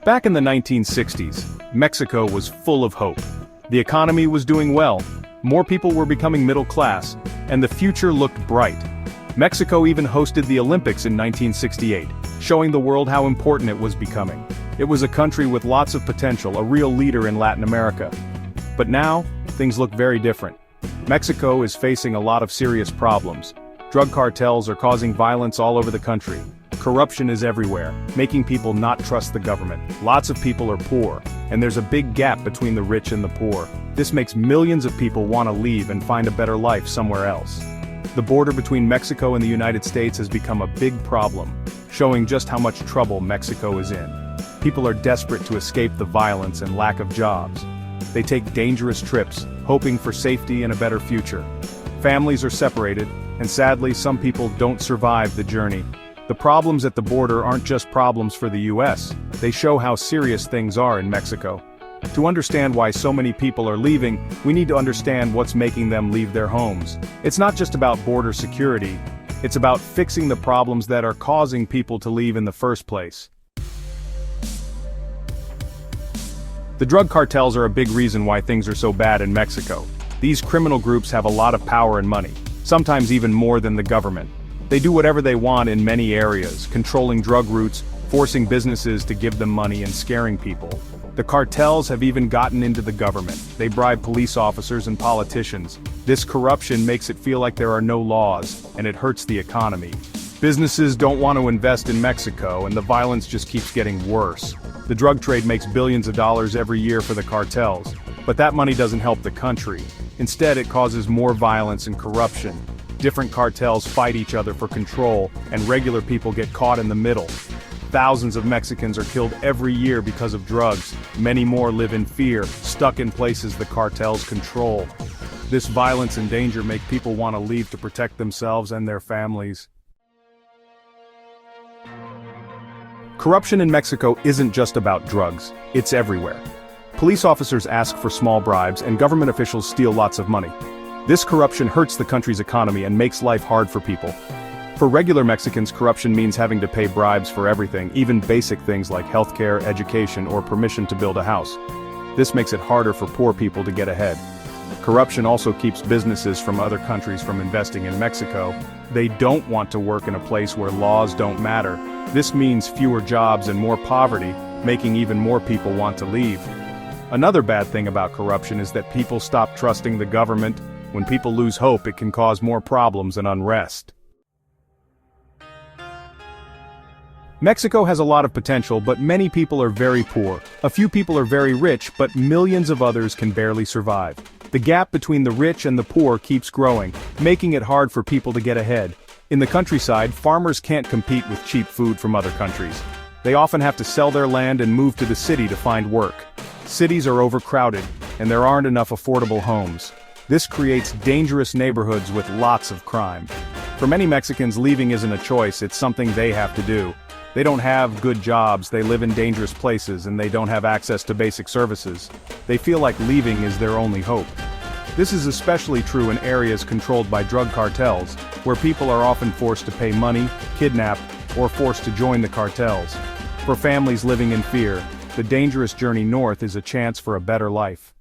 Back in the 1960s, Mexico was full of hope. The economy was doing well, more people were becoming middle class, and the future looked bright. Mexico even hosted the Olympics in 1968, showing the world how important it was becoming. It was a country with lots of potential, a real leader in Latin America. But now, things look very different. Mexico is facing a lot of serious problems. Drug cartels are causing violence all over the country. Corruption is everywhere, making people not trust the government. Lots of people are poor, and there's a big gap between the rich and the poor. This makes millions of people want to leave and find a better life somewhere else. The border between Mexico and the United States has become a big problem, showing just how much trouble Mexico is in. People are desperate to escape the violence and lack of jobs. They take dangerous trips, hoping for safety and a better future. Families are separated, and sadly some people don't survive the journey. The problems at the border aren't just problems for the US, they show how serious things are in Mexico. To understand why so many people are leaving, we need to understand what's making them leave their homes. It's not just about border security, it's about fixing the problems that are causing people to leave in the first place. The drug cartels are a big reason why things are so bad in Mexico. These criminal groups have a lot of power and money, sometimes even more than the government. They do whatever they want in many areas, controlling drug routes, forcing businesses to give them money and scaring people. The cartels have even gotten into the government. They bribe police officers and politicians. This corruption makes it feel like there are no laws, and it hurts the economy. Businesses don't want to invest in Mexico, and the violence just keeps getting worse. The drug trade makes billions of dollars every year for the cartels, but that money doesn't help the country. Instead, it causes more violence and corruption. Different cartels fight each other for control, and regular people get caught in the middle. Thousands of Mexicans are killed every year because of drugs. Many more live in fear, stuck in places the cartels control. This violence and danger make people want to leave to protect themselves and their families. Corruption in Mexico isn't just about drugs, it's everywhere. Police officers ask for small bribes, and government officials steal lots of money. This corruption hurts the country's economy and makes life hard for people. For regular Mexicans, corruption means having to pay bribes for everything, even basic things like healthcare, education, or permission to build a house. This makes it harder for poor people to get ahead. Corruption also keeps businesses from other countries from investing in Mexico. They don't want to work in a place where laws don't matter. This means fewer jobs and more poverty, making even more people want to leave. Another bad thing about corruption is that people stop trusting the government. When people lose hope, it can cause more problems and unrest. Mexico has a lot of potential, but many people are very poor. A few people are very rich, but millions of others can barely survive. The gap between the rich and the poor keeps growing, making it hard for people to get ahead. In the countryside, farmers can't compete with cheap food from other countries. They often have to sell their land and move to the city to find work. Cities are overcrowded, and there aren't enough affordable homes. This creates dangerous neighborhoods with lots of crime. For many Mexicans, leaving isn't a choice, it's something they have to do. They don't have good jobs, they live in dangerous places, and they don't have access to basic services. They feel like leaving is their only hope. This is especially true in areas controlled by drug cartels, where people are often forced to pay money, kidnapped, or forced to join the cartels. For families living in fear, the dangerous journey north is a chance for a better life.